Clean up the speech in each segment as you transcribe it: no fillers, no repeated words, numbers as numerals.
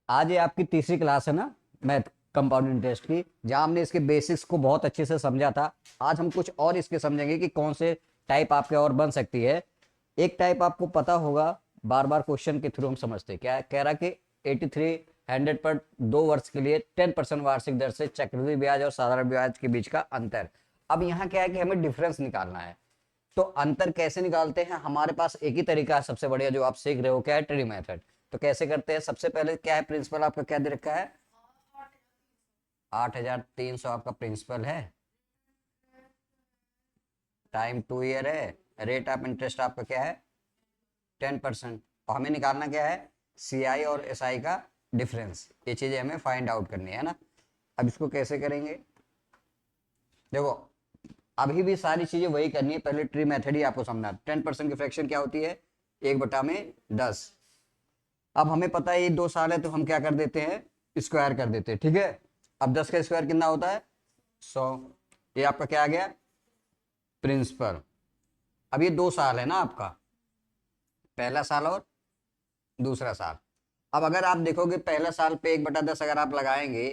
आज ये आपकी तीसरी क्लास है ना, मैथ कंपाउंड इंटरेस्ट की, जहां हमने इसके बेसिक्स को बहुत अच्छे से समझा था। आज हम कुछ और इसके समझेंगे कि कौन से टाइप आपके और बन सकती है। एक टाइप आपको पता होगा, बार बार क्वेश्चन के थ्रू हम समझते हैं। क्या कह रहा कि 8300 पर 2 वर्ष के लिए 10% वार्षिक दर से चक्रवृद्धि ब्याज और साधारण ब्याज के बीच का अंतर। अब यहाँ क्या है कि हमें डिफरेंस निकालना है। तो अंतर कैसे निकालते हैं, हमारे पास एक ही तरीका है सबसे बढ़िया जो आप सीख रहे हो, क्या है, ट्री मेथड। तो कैसे करते हैं, सबसे पहले क्या है, प्रिंसिपल आपका क्या दे रखा है, 8300 आपका प्रिंसिपल है, टाइम 2 ईयर है, रेट ऑफ इंटरेस्ट आपका क्या है 10%। और हमें निकालना क्या है, सी आई और एस आई का डिफरेंस। ये चीजें हमें फाइंड आउट करनी है ना। अब इसको कैसे करेंगे, देखो अभी भी सारी चीजें वही करनी है, पहले ट्री मेथड ही आपको समझना। 10% की फ्रैक्शन क्या होती है, 1/10। अब हमें पता है ये 2 साल है, तो हम क्या कर देते हैं, स्क्वायर कर देते हैं, ठीक है। अब 10 का स्क्वायर कितना होता है, 100। ये आपका क्या आ गया, प्रिंसिपल। अब ये 2 साल है ना आपका, पहला साल और दूसरा साल। अब अगर आप देखोगे पहला साल पे 1/10 अगर आप लगाएंगे,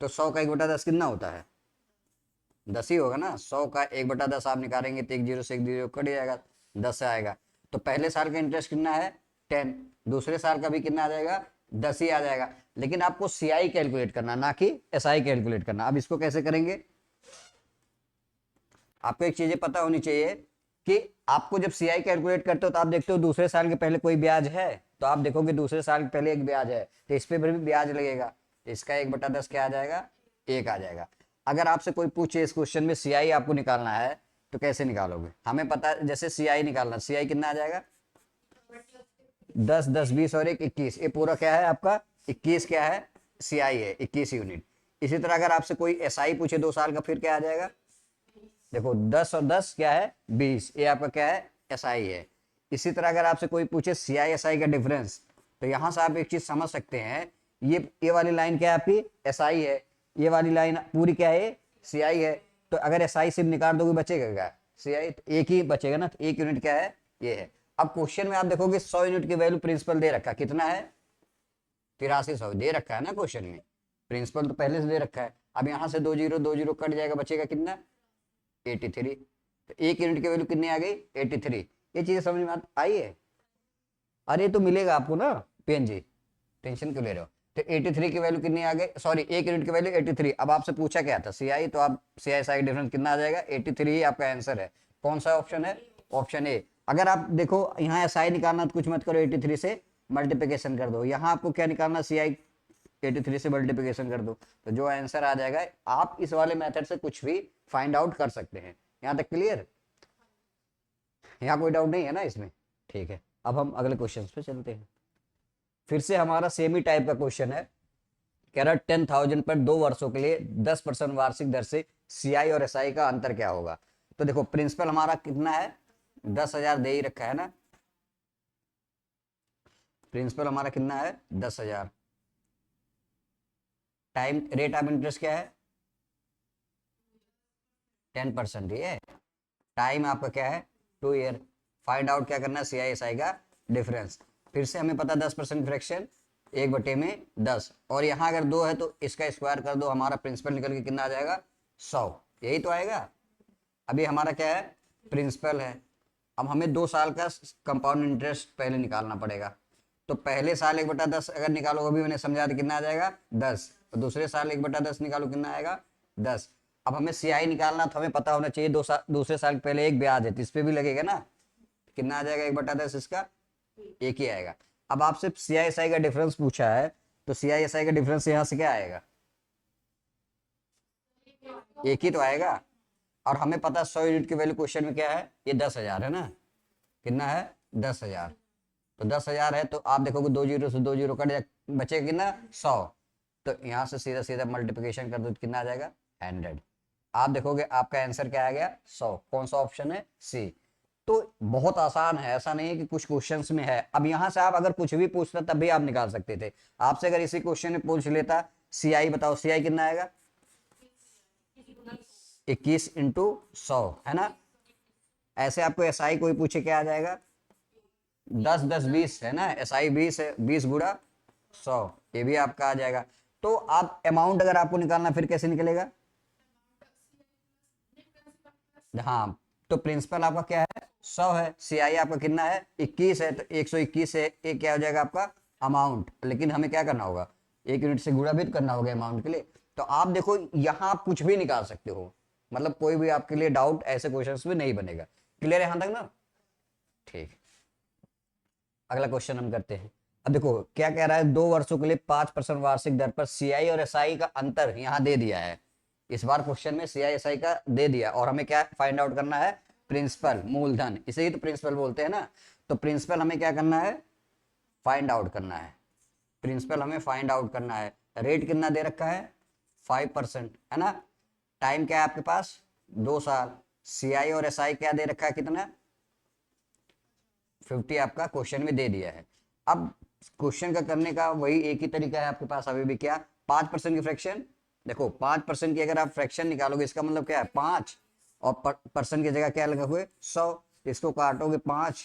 तो 100 का 1/10 कितना होता है, 10 ही होगा ना। 100 का 1/10 आप निकालेंगे तो एक जीरो से एक जीरो कट जाएगा, 10 से आएगा। तो पहले साल का इंटरेस्ट कितना है, 10। दूसरे साल का भी कितना आ जाएगा, 10 ही आ जाएगा। लेकिन आपको सीआई कैलकुलेट करना, ना कि एसआई कैलकुलेट करना। अब इसको कैसे करेंगे, आपको एक चीजें पता होनी चाहिए कि आपको जब सीआई कैलकुलेट करते हो तो आप देखते हो दूसरे साल के पहले कोई ब्याज है, तो आप देखोगे दूसरे साल के पहले एक ब्याज है, तो इस पे भी ब्याज लगेगा, तो इसका 1/10 क्या आ जाएगा, 1 आ जाएगा। अगर आपसे कोई पूछे इस क्वेश्चन में सीआई आपको निकालना है, तो कैसे निकालोगे, हमें पता है जैसे सीआई निकालना, सीआई कितना आ जाएगा, 10 10 20 और 1 21। ये पूरा क्या है आपका 21, क्या है, सीआई है 21 यूनिट। इसी तरह अगर आपसे कोई एसआई पूछे 2 साल का, फिर क्या आ जाएगा, देखो 10 और 10 क्या है 20, ये आपका क्या है, एसआई है। इसी तरह अगर आपसे कोई पूछे सीआई एसआई का डिफरेंस, तो यहां से आप एक चीज समझ सकते हैं, ये वाली लाइन क्या है आपकी, एसआई है, ये वाली लाइन पूरी क्या है, सीआई है। तो अगर एसआई सिर्फ निकाल दोगे बचेगा क्या, सीआई, तो एक ही बचेगा ना, तो 1 यूनिट क्या है, ये है। अब क्वेश्चन में आप देखोगे 100 यूनिट की वैल्यू प्रिंसिपल दे रखा, कितना है, 8300 दे रखा है ना क्वेश्चन में। प्रिंसिपल तो पहले से दे रखा है। अब यहाँ से दो जीरो कट जाएगा, बचेगा कितना, 83। तो 1 यूनिट की वैल्यू कितनी आ गई, 83। ये चीजें समझ में आई है। अरे तो मिलेगा आपको ना, पेन जी, टेंशन क्यों ले रहे हो। तो 83 की वैल्यू कितनी आ गई, सॉरी 1 यूनिट की वैल्यू 83। अब आपसे पूछा क्या था, सीआई, तो आप सीआई साई डिफरेंस कितना आ जाएगा, 83 ही आपका आंसर है। कौन सा ऑप्शन है, ऑप्शन ए। अगर आप देखो यहाँ एसआई निकालना तो कुछ मत करो, 83 से मल्टीप्लीकेशन कर दो। यहाँ आपको क्या निकालना, सीआई 83 से मल्टीप्लीकेशन कर दो, तो जो आंसर आ जाएगा। आप इस वाले मेथड से कुछ भी फाइंड आउट कर सकते हैं। यहाँ तक क्लियर, यहाँ कोई डाउट नहीं है ना इसमें, ठीक है। अब हम अगले क्वेश्चन पे चलते हैं। फिर से हमारा सेम ही टाइप का क्वेश्चन है। कह रहा 10,000 पर 2 वर्षों के लिए 10% वार्षिक दर से सीआई और एसआई का अंतर क्या होगा। तो देखो प्रिंसिपल हमारा कितना है, 10,000 दे ही रखा है ना, प्रिंसिपल हमारा कितना है, 10,000। टाइम रेट ऑफ इंटरेस्ट क्या है, 10% ही है। टाइम आपका क्या है, 2 ईयर। फाइंड आउट क्या करना है, सी आई एस आई का डिफरेंस। फिर से हमें पता 10% फ्रैक्शन 1/10, और यहाँ अगर 2 है तो इसका स्क्वायर कर दो, हमारा प्रिंसिपल निकल के कितना आ जाएगा, 100। यही तो आएगा। अभी हमारा क्या है, प्रिंसिपल है। अब हमें 2 साल का कंपाउंड इंटरेस्ट पहले निकालना पड़ेगा। तो पहले साल 1/10 अगर निकालो, अभी मैंने समझा दिया, कितना आ जाएगा, 10। तो दूसरे साल 1/10 निकालो, कितना आएगा, 10। अब हमें सीआई निकालना, तो हमें पता होना चाहिए 2 साल, दूसरे साल पहले एक ब्याज है, तो इस पे भी लगेगा ना, कितना आ जाएगा, 1/10 इसका, एक ही आएगा। अब आपसे सीआई एसआई का डिफरेंस पूछा है, तो सीआई एसआई का डिफरेंस यहाँ से क्या आएगा, एक ही तो आएगा। और हमें पता 100 यूनिट की वैल्यू क्वेश्चन में क्या है, ये 10,000 है ना, कितना है, 10,000। तो 10,000 है, तो आप देखोगे 2 जीरो से 2 जीरो कट जाए, बचेगा कितना, 100। तो यहाँ से सीधा सीधा मल्टीप्लिकेशन कर दो, तो कितना आ जाएगा, 100। आप देखोगे आपका आंसर क्या आ गया, 100। कौन सा ऑप्शन है, सी। तो बहुत आसान है, ऐसा नहीं है कि कुछ क्वेश्चंस में है। अब यहाँ से आप अगर कुछ भी पूछता तब भी आप निकाल सकते थे। आपसे अगर इसी क्वेश्चन में पूछ लेता, सीआई बताओ, सीआई कितना आएगा, 21 × 100 है ना। ऐसे आपको एसआई कोई पूछे क्या आ जाएगा, 10 10 20 है ना, एसआई 20 है, 20 गुणा 100, ये भी आपका आ जाएगा। तो आप अमाउंट अगर आपको निकालना फिर कैसे निकलेगा? हाँ, तो प्रिंसिपल आपका क्या है? 100 है। सीआई आपका कितना है? 21 है, तो 121 है, ये क्या हो जाएगा आपका? अमाउंट। लेकिन हमें क्या करना होगा? 1 यूनिट से गुणा भी तो करना होगा अमाउंट के लिए। तो आप देखो यहाँ आप कुछ भी निकाल सकते हो, मतलब कोई भी आपके लिए डाउट ऐसे क्वेश्चंस में नहीं बनेगा। क्लियर है यहाँ तक ना? ठीक। अगला क्वेश्चन हम करते हैं। अब देखो क्या कह रहा है, 2 वर्षों के लिए 5% वार्षिक दर पर सीआई और एसआई का अंतर यहाँ दे दिया है। इस बार क्वेश्चन में सीआई एसआई का दे दिया और हमें क्या फाइंड आउट करना है? प्रिंसिपल, मूलधन, इसे ही तो प्रिंसिपल बोलते हैं ना। तो प्रिंसिपल हमें क्या करना है? फाइंड आउट करना है। प्रिंसिपल हमें फाइंड आउट करना है। रेट कितना दे रखा है? 5%, है ना। टाइम क्या है आपके पास? 2 साल। सीआई और एसआई क्या दे रखा है? कितना? 50 आपका क्वेश्चन में दे दिया है। अब क्वेश्चन का करने का वही एक ही तरीका है आपके पास अभी भी। क्या? 5% की फ्रैक्शन। देखो 5% की अगर आप फ्रैक्शन निकालोगे इसका मतलब क्या है? 5, और परसेंट की जगह क्या लगा हुए? 100। इसको काटोगे 5,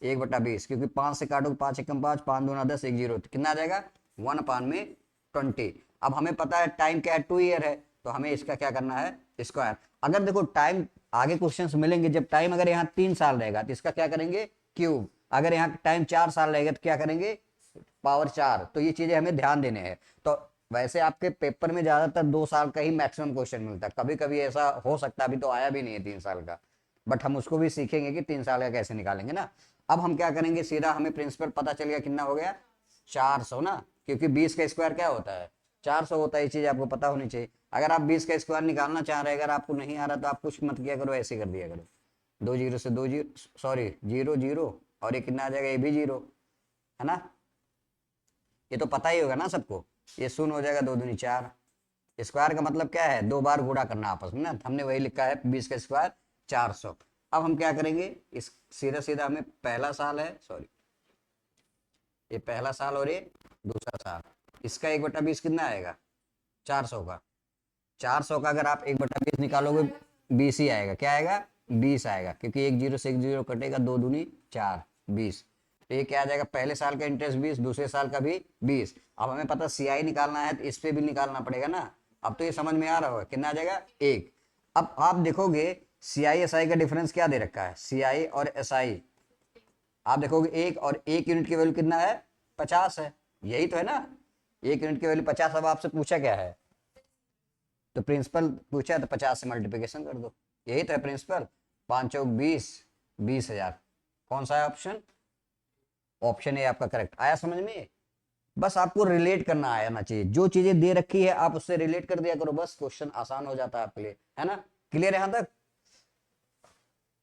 1/20, क्योंकि 5 से काटोगे 5 एकम 5, 5 दूना 10, 1 0, कितना आ जाएगा? 1/20। अब हमें पता है टाइम क्या है? 2 ईयर है, तो हमें इसका क्या करना है? स्क्वायर। अगर देखो टाइम आगे क्वेश्चंस मिलेंगे, जब टाइम अगर यहाँ 3 साल रहेगा तो इसका क्या करेंगे? क्यूब। अगर यहाँ टाइम 4 साल रहेगा तो क्या करेंगे? पावर 4। तो ये चीजें हमें ध्यान देने हैं। तो वैसे आपके पेपर में ज्यादातर 2 साल का ही मैक्सिमम क्वेश्चन मिलता है, कभी कभी ऐसा हो सकता है, अभी तो आया भी नहीं है 3 साल का, बट हम उसको भी सीखेंगे कि 3 साल का कैसे निकालेंगे ना। अब हम क्या करेंगे, सीधा हमें प्रिंसिपल पता चल गया कितना हो गया? 400 ना, क्योंकि 20 का स्क्वायर क्या होता है? 400 होता है। ये चीज आपको पता होनी चाहिए। अगर आप 20 का स्क्वायर निकालना चाह रहे हैं, अगर आपको नहीं आ रहा तो आप कुछ मत किया करो, ऐसे कर दिया करो। 2 0 से 2 0, सॉरी 0 0, और ये कितना आ जाएगा? ये भी 0, है ना। ये तो पता ही होगा ना सबको। ये शून्य हो जाएगा, 2 दूनी 4। स्क्वायर का मतलब क्या है? 2 बार गुणा करना आपस में ना। हमने वही लिखा है 20 का स्क्वायर 400। अब हम क्या करेंगे? इस सीधा सीधा हमें पहला साल है, सॉरी ये पहला साल और ये दूसरा साल, इसका 1/20 कितना आएगा? 400 का। 400 का अगर आप 1/20 निकालोगे 20 ही आएगा। क्या आएगा? 20 आएगा, क्योंकि 1 0 से 1 0 कटेगा, 2 दूनी 4, 20। तो ये क्या आ जाएगा? पहले साल का इंटरेस्ट 20, दूसरे साल का भी 20। अब हमें पता सीआई निकालना है तो इस पे भी निकालना पड़ेगा ना। अब तो ये समझ में आ रहा होगा कितना आ जाएगा? 1। अब आप देखोगे सीआई एसआई का डिफरेंस क्या दे रखा है? सीआई और एसआई आप देखोगे 1, और 1 यूनिट की वैल्यू कितना है? 50 है। यही तो है ना, 1 यूनिट की वैल्यू 50। अब आपसे पूछा क्या है? तो प्रिंसिपल पूछा है तो 50 से मल्टीप्लिकेशन कर दो, यही तो है प्रिंसिपल। 5 चौक 20, 20,000। कौन सा है ऑप्शन? ऑप्शन ए आपका करेक्ट आया समझ में। बस आपको रिलेट करना आना चाहिए, जो चीजें दे रखी है आप उससे रिलेट कर दिया करो, बस क्वेश्चन आसान हो जाता है आपके लिए, है ना। क्लियर है यहां तक?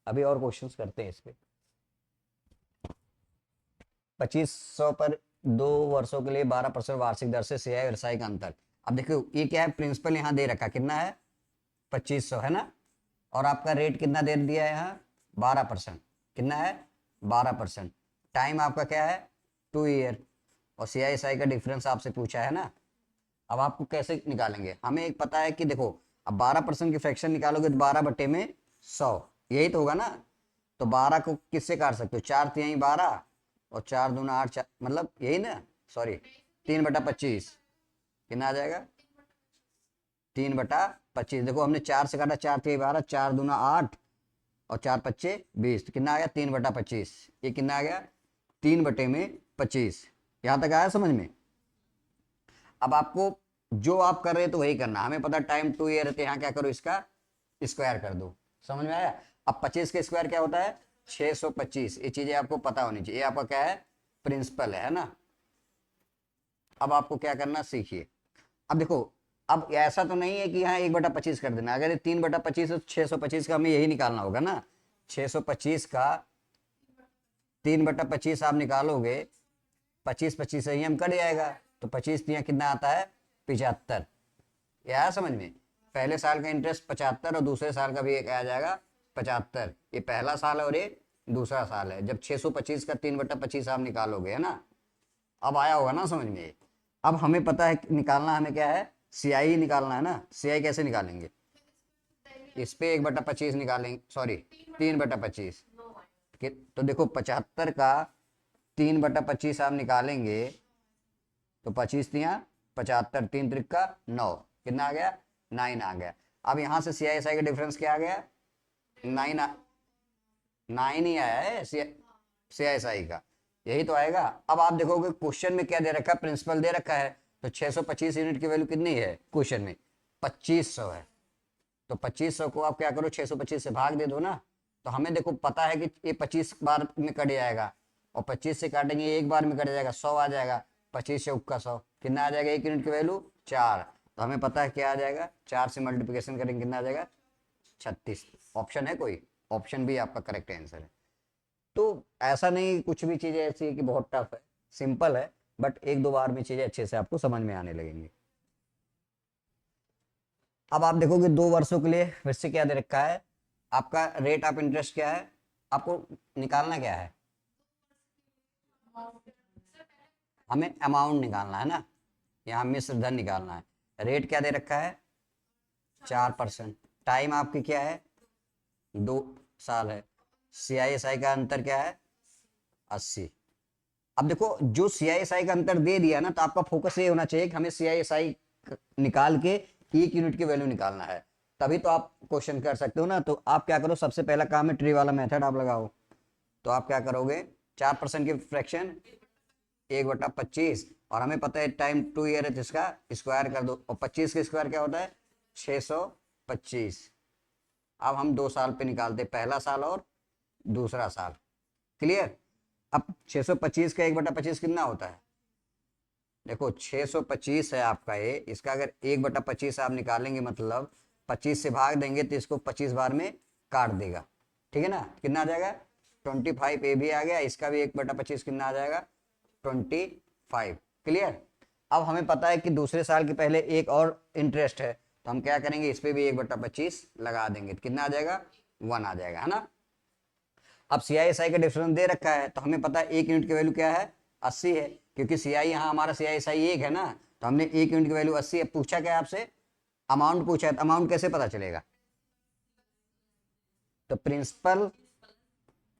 अभी और क्वेश्चंस करते हैं इस पे। 2500 पर 2 वर्षों के लिए 12% वार्षिक दर से सीआई व्यवसाय का अंतर। अब देखो ये क्या है? प्रिंसिपल यहाँ दे रखा कितना है? 2500, है ना। और आपका रेट कितना दे दिया है यहाँ? 12%। कितना है? 12%। टाइम आपका क्या है? 2 ईयर। और सी आई का डिफरेंस आपसे पूछा है ना। अब आपको कैसे निकालेंगे? हमें एक पता है कि देखो, अब 12% की फ्रैक्शन निकालोगे तो 12/100, यही तो होगा ना। तो 12 को किससे काट सकते हो? 4×3 = 12, और 4 दूना 8, मतलब यही ना, सॉरी 3/25, कितना आ जाएगा? 3/25। देखो हमने 4 से काटा, 4×3 = 12, 4 दूना 8, और 4×5 = 20, तो कितना आ गया? 3/25। ये कितना आ गया? 3/25। यहां तक आया समझ में? अब आपको जो आप कर रहे हैं तो वही करना। हमें पता टाइम 2 ईयर है, तो यहाँ क्या करो? इसका स्क्वायर कर दो। समझ में आया? अब 25 का स्क्वायर क्या होता है? 625। ये चीजें आपको पता होनी चाहिए। ये आपका क्या है? प्रिंसिपल है ना। अब आपको क्या करना सीखिए। अब देखो, अब ऐसा तो नहीं है कि यहाँ 1/25 कर देना। अगर ये 3/25 है तो 625 का हमें यही निकालना होगा ना। 625 का 3/25 आप निकालोगे, 25 से ही हम कट जाएगा, तो 25 कितना आता है? 75। ये आया समझ में? पहले साल का इंटरेस्ट 75 और दूसरे साल का भी एक आ जाएगा 75। ये पहला साल है और ये दूसरा साल है। जब 625 का 3/25 आप निकालोगे, है ना। अब आया होगा ना समझ में? अब हमें पता है निकालना हमें क्या है? सीआई निकालना है ना। सीआई कैसे निकालेंगे? इस पे 1/25 निकालेंगे, सॉरी 3/25। तो देखो 75 का 3/25 आप निकालेंगे तो 25 तिया 75, 3 त्रिका 9, कितना आ गया 9 आ गया। अब यहाँ से सी आई एस आई का डिफरेंस क्या आ गया 9, 9 ही आया है सी आई एस आई का, यही तो आएगा। अब आप देखोगे क्वेश्चन में क्या दे रखा है, प्रिंसिपल दे रखा है, तो 625 यूनिट की वैल्यू कितनी है क्वेश्चन में 2500 है। तो 2500 को आप क्या करो 625 से भाग दे दो ना, तो हमें देखो पता है कि ये 25 बार में कट जाएगा, और 25 से काटेंगे एक बार में कट जाएगा 100 आ जाएगा, 25 चौक का 100 कितना आ जाएगा, 1 यूनिट की वैल्यू 4। तो हमें पता है क्या आ जाएगा, 4 से मल्टीप्लिकेशन करेंगे कितना आ जाएगा 36। ऑप्शन है कोई, ऑप्शन भी आपका करेक्ट आंसर है। तो ऐसा नहीं कुछ भी चीजें ऐसी है कि बहुत टफ है, सिंपल है, बट एक दो बार में चीजें अच्छे से आपको समझ में आने लगेंगी। अब आप देखोगे 2 वर्षों के लिए फिर से क्या दे रखा है, आपका रेट ऑफ इंटरेस्ट क्या है, आपको निकालना क्या है, हमें अमाउंट निकालना है ना, यहाँ मिश्र धन निकालना है। रेट क्या दे रखा है 4%, टाइम आपकी क्या है 2 साल है, CISI का अंतर क्या है 80। अब देखो जो CISI का अंतर दे दिया ना, तो आपका फोकस ये होना चाहिए कि हमें CISI निकाल के 1 यूनिट की वैल्यू निकालना है, तभी तो आप क्वेश्चन कर सकते हो ना। तो आप क्या करो, सबसे पहला काम है ट्री वाला मेथड आप लगाओ। तो आप क्या करोगे 4% की फ्रैक्शन 1/25, और हमें पता है टाइम 2 ईयर है, जिसका स्क्वायर कर दो, और 25 का स्क्वायर क्या होता है 625। अब हम 2 साल पे निकालते, पहला साल और दूसरा साल, क्लियर। अब 625 का 1/25 कितना होता है, देखो 625 है आपका ये, इसका अगर 1/25 आप निकालेंगे मतलब 25 से भाग देंगे तो इसको 25 बार में काट देगा, ठीक है ना, कितना आ जाएगा 25। ये भी आ गया, इसका भी 1/25 कितना आ जाएगा 25, क्लियर। अब हमें पता है कि दूसरे साल के पहले एक और इंटरेस्ट है, तो हम क्या करेंगे इस पे भी 1/25 लगा देंगे, तो कितना आ जाएगा 1 आ जाएगा, है ना। अब CISI का डिफरेंस दे रखा है, तो हमें पता है 1 यूनिट की वैल्यू क्या है 80 है, क्योंकि CI यहाँ हमारा CISI 1 है ना, तो हमने 1 यूनिट की वैल्यू 80 है। पूछा क्या आपसे, अमाउंट पूछा है, तो अमाउंट कैसे पता चलेगा, तो प्रिंसिपल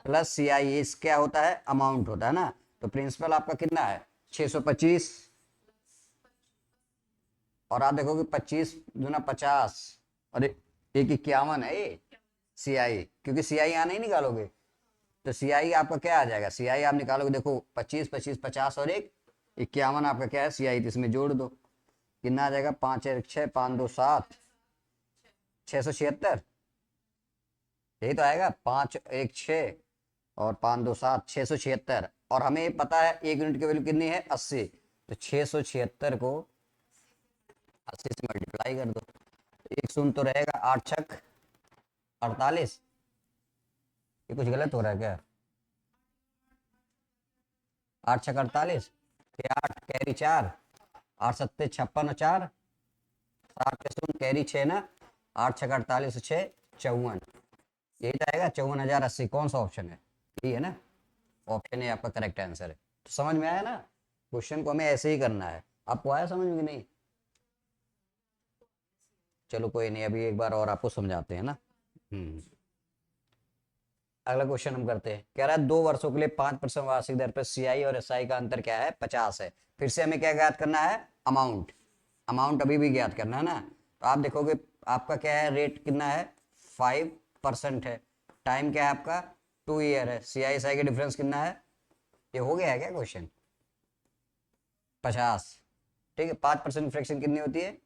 प्लस CI इस क्या होता है अमाउंट होता है ना। तो प्रिंसिपल आपका कितना है 625, और आप देखोगे 25 दूना 50, और एक 51 है ये CI, क्योंकि CI यहाँ नहीं निकालोगे, तो CI आपका क्या आ जाएगा, CI आप निकालोगे देखो 25 25 50 और एक 51 आपका क्या है CI, तो इसमें जोड़ दो कितना आ जाएगा 5 1 6 5 2 7 676, यही तो आएगा 5 1 6 और 5 2 7 676। और हमें पता है 1 यूनिट की वैल्यू कितनी है 80, तो 676 को 80 से मल्टीप्लाई कर दो, एक शून्य तो रहेगा, 8 छक 48, ये कुछ गलत हो रहा है क्या, 8 छक 48, 8 कैरी 4, 8 सत्ते 56 और 4 7 के शून्य कैरी 6 ना, 8 छक 48 6 54, यही तो आएगा 54,080। कौन सा ऑप्शन है, यही है ना, ऑप्शन है आपका करेक्ट आंसर है। तो समझ में आया ना, क्वेश्चन को हमें ऐसे ही करना है, आपको आया समझ में कि नहीं, चलो कोई नहीं, अभी एक बार और आपको समझाते हैं ना। अगला क्वेश्चन हम करते हैं, कह रहा है 2 वर्षों के लिए 5% वार्षिक दर पर CI और SI का अंतर क्या है 50 है। फिर से हमें क्या ज्ञात करना है अमाउंट, अमाउंट अभी भी ज्ञात करना है ना। तो आप देखोगे आपका क्या है रेट कितना है 5% है, टाइम क्या है आपका 2 ईयर है, CI SI का डिफरेंस कितना है, ये हो गया है क्या क्वेश्चन 50, ठीक है। 5% फ्रैक्शन कितनी होती है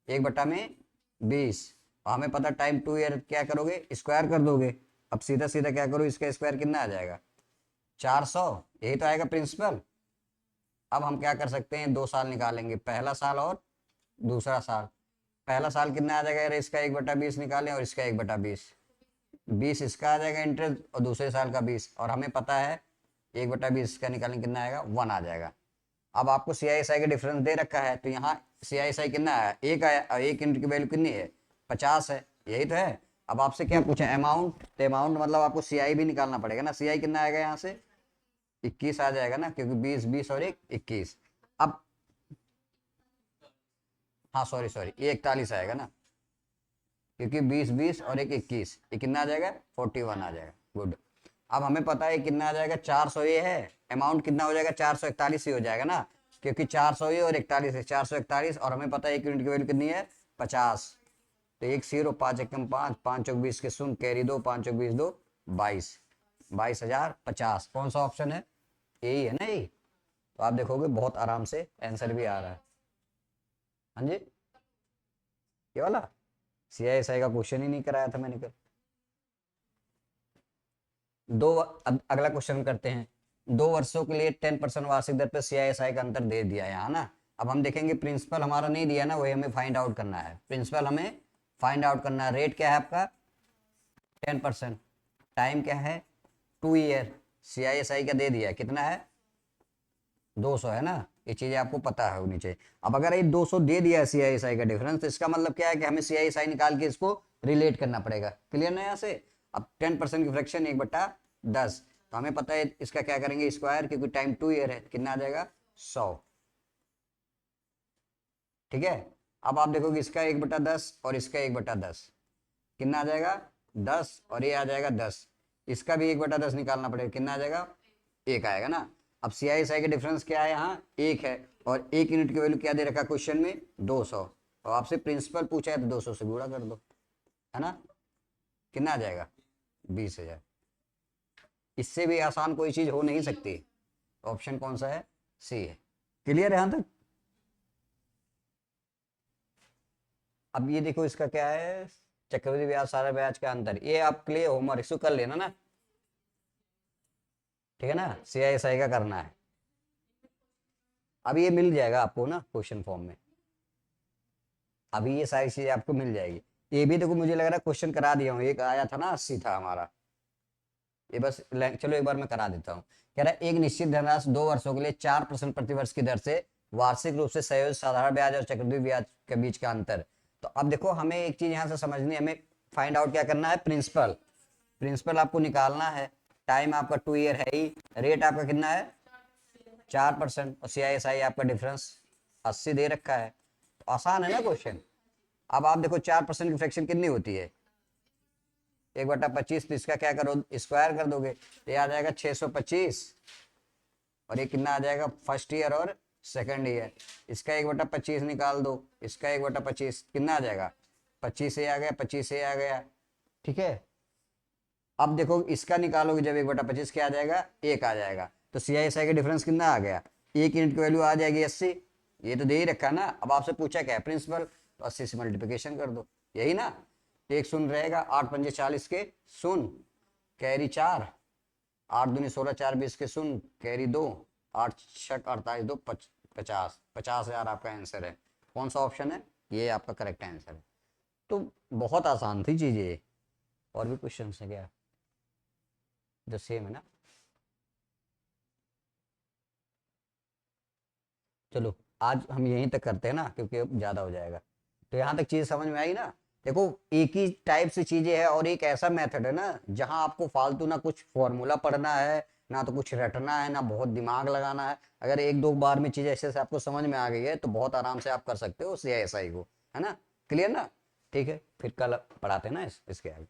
1/20, और हमें पता टाइम 2 ईयर, क्या करोगे स्क्वायर कर दोगे, अब सीधा सीधा क्या करो इसका स्क्वायर कितना आ जाएगा 400, यही तो आएगा प्रिंसिपल। अब हम क्या कर सकते हैं 2 साल निकालेंगे, पहला साल और दूसरा साल। पहला साल कितना आ जाएगा यार, इसका 1/20 निकालें और इसका 1/20, 20 इसका आ जाएगा इंटरेस्ट, और दूसरे साल का 20, और हमें पता है 1/20 का निकालें कितना आएगा 1 आ जाएगा। अब आपको CI SI का डिफरेंस दे रखा है, तो यहाँ CI SI कितना है 1 आया, 1 यूनिट की वैल्यू कितनी है 50 है, यही तो है। अब आपसे क्या पूछा अमाउंट, तो अमाउंट मतलब आपको CI भी निकालना पड़ेगा ना, CI कितना आएगा यहाँ से 21 आ जाएगा ना, क्योंकि 20 20 और 1 21। अब हाँ सॉरी सॉरी ये 41 आएगा ना, क्योंकि 20 20 और 1 21, ये कितना आ जाएगा 41 आ जाएगा, गुड। अब हमें पता है कितना आ जाएगा 400, ये है अमाउंट कितना हो जाएगा 441 ही हो जाएगा ना, क्योंकि 400 ही और 41 है, 441, और हमें पता है एक यूनिट की वैल्यू कितनी है 50। तो एक 0, 5 एकम 5, 5 चौक 20 के शून्य, कैरी 2, 5 चौक 20 2, 22, 22,050। कौन सा ऑप्शन है? यही है ना, यही। तो आप देखोगे बहुत आराम से आंसर भी आ रहा है। हाँ जी, ये वाला CISI का क्वेश्चन ही नहीं कराया था मैंने कल। अब अगला क्वेश्चन करते हैं। 2 वर्षों के लिए 10% वार्षिक दर पर CISI का अंतर दे दिया है यहाँ ना। अब हम देखेंगे प्रिंसिपल हमारा नहीं दिया ना, वही हमें फाइंड आउट करना है। प्रिंसिपल हमें फाइंड आउट करना है। रेट क्या है आपका 10%, टाइम क्या है 2 ईयर, CISI का दे दिया है कितना है 200 है ना, ये चीजें आपको पता है होनी चाहिए। अब अगर ये 200 दे दिया है CISI का डिफरेंस, तो इसका मतलब क्या है कि हमें CISI निकाल के इसको रिलेट करना पड़ेगा। क्लियर ना यहाँ से? अब 10% की फ्रैक्शन 1/10, तो हमें पता है इसका क्या करेंगे स्क्वायर, क्योंकि टाइम 2 ईयर है, कितना आ जाएगा 100। ठीक है। अब आप देखोगे इसका 1/10 और इसका 1/10 कितना आ जाएगा 10, और ये आ जाएगा 10। इसका भी 1/10 निकालना पड़ेगा, कितना आ जाएगा 1 आएगा ना। अब CISI का डिफरेंस क्या है यहाँ 1 है, और 1 यूनिट की वैल्यू क्या दे रखा क्वेश्चन में 200, और आपसे प्रिंसिपल पूछा है तो 200 से गुणा कर दो, है ना। कितना आ जाएगा 20,000। इससे भी आसान कोई चीज हो नहीं सकती। ऑप्शन कौन सा है? सी है। क्लियर है यहाँ तक? अब ये देखो इसका क्या है, चक्रवृद्धि ब्याज सारा ब्याज का अंतर, ये आपके लिए होमवर्क इसको कर लेना ना, ठीक है ना। CISI का करना है। अब ये मिल जाएगा आपको ना क्वेश्चन फॉर्म में, अभी ये सारी चीजें आपको मिल जाएगी। ये भी देखो मुझे लग रहा है क्वेश्चन करा दिया हूँ, एक आया था ना 80 था हमारा, ये बस चलो एक बार मैं करा देता हूँ। कह रहा है एक निश्चित धनराशि 2 वर्षों के लिए 4% प्रतिवर्ष की दर से वार्षिक रूप से संयोजित साधारण ब्याज और चक्रवृद्धि ब्याज के बीच का अंतर। तो अब देखो हमें एक चीज यहाँ से समझनी है, हमें फाइंड आउट क्या करना है प्रिंसिपल। प्रिंसिपल आपको निकालना है। टाइम आपका 2 ईयर है ही, रेट आपका कितना है 4%, और CISI आपका डिफरेंस 80 दे रखा है। तो आसान है ना क्वेश्चन। अब आप देखो 4% की फ्रैक्शन कितनी होती है 1/25, तो इसका क्या करो स्क्वायर कर दोगे, ये आ जाएगा 625, और ये कितना आ जाएगा फर्स्ट ईयर और सेकंड ईयर। इसका 1/25 निकाल दो, इसका 1/25 कितना आ जाएगा 25 से आ गया, 25 से आ गया। ठीक है। अब देखो इसका निकालोगे जब 1/25 क्या आ जाएगा 1 आ जाएगा। तो CISI का डिफरेंस कितना आ गया, 1 यूनिट की वैल्यू आ जाएगी 80। ये तो दे ही रखा ना। अब आपसे पूछा क्या है प्रिंसिपल, तो 80 से मल्टीप्लिकेशन कर दो, यही ना। एक शून्य रहेगा, 8 पंजे 40 के शून्य, कैरी 4, 8 दूनी 16, 4 20 के शून्य, कैरी 2, 8 छक 48 2 50, 50,000 आपका आंसर है। कौन सा ऑप्शन है? ये आपका करेक्ट आंसर है। तो बहुत आसान थी चीजें। और भी क्वेश्चन है क्या जो सेम है ना? चलो आज हम यहीं तक करते हैं ना, क्योंकि अब ज्यादा हो जाएगा। तो यहाँ तक चीज समझ में आई ना। देखो एक ही टाइप से चीजें है, और एक ऐसा मेथड है ना जहां आपको फालतू ना कुछ फॉर्मूला पढ़ना है, ना तो कुछ रटना है, ना बहुत दिमाग लगाना है। अगर 1-2 बार में चीजें ऐसे से आपको समझ में आ गई है तो बहुत आराम से आप कर सकते हो CISI को, है ना। क्लियर ना? ठीक है, फिर कल पढ़ाते हैं ना इसके आगे।